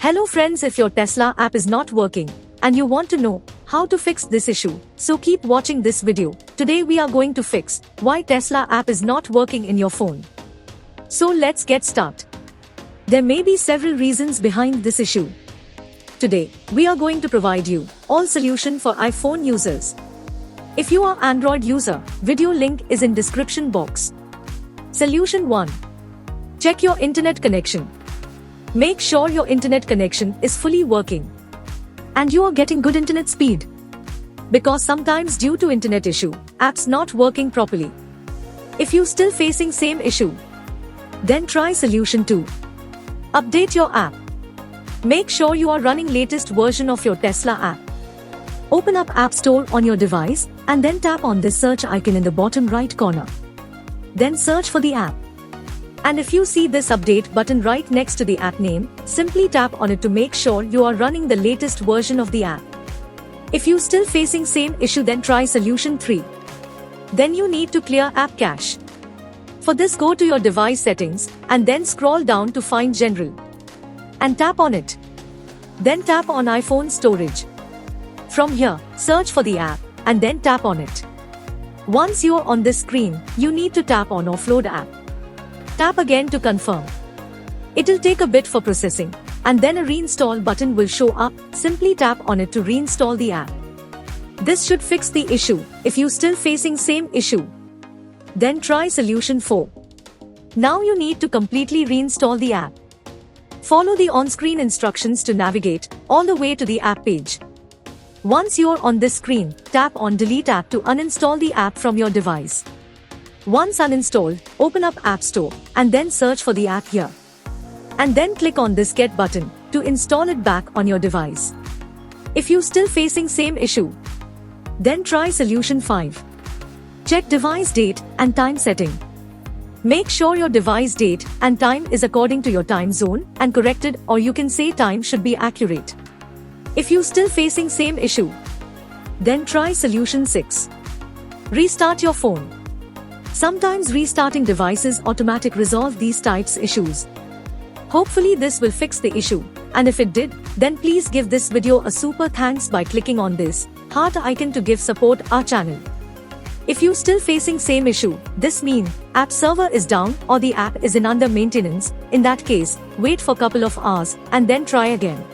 Hello friends, if your Tesla app is not working and you want to know how to fix this issue, so keep watching this video. Today we are going to fix why Tesla app is not working in your phone. So let's get started. There may be several reasons behind this issue. Today, we are going to provide you all solution for iPhone users. If you are Android user, video link is in description box. Solution 1. Check your internet connection. Make sure your internet connection is fully working and you are getting good internet speed. Because sometimes due to internet issue, apps not working properly. If you still facing same issue, then try solution 2. Update your app. Make sure you are running latest version of your Tesla app. Open up App Store on your device and then tap on this search icon in the bottom right corner. Then search for the app. And if you see this update button right next to the app name, simply tap on it to make sure you are running the latest version of the app. If you still facing same issue, then try solution 3. Then you need to clear app cache. For this, go to your device settings and then scroll down to find general and tap on it. Then tap on iPhone storage. From here, search for the app and then tap on it. Once you're on this screen, you need to tap on offload app. Tap again to confirm. It'll take a bit for processing, and then a reinstall button will show up. Simply tap on it to reinstall the app. This should fix the issue. If you still facing same issue, then try solution 4. Now you need to completely reinstall the app. Follow the on-screen instructions to navigate all the way to the app page. Once you're on this screen, tap on delete app to uninstall the app from your device. Once uninstalled, open up App Store and then search for the app here. And then click on this get button to install it back on your device. If you still facing same issue, then try solution 5. Check device date and time setting. Make sure your device date and time is according to your time zone and corrected, or you can say time should be accurate. If you still facing same issue, then try solution 6. Restart your phone. Sometimes restarting devices automatically resolve these types issues. Hopefully this will fix the issue, and if it did, then please give this video a super thanks by clicking on this heart icon to give support our channel. If you still facing same issue, this mean app server is down or the app is in under maintenance. In that case, wait for couple of hours and then try again.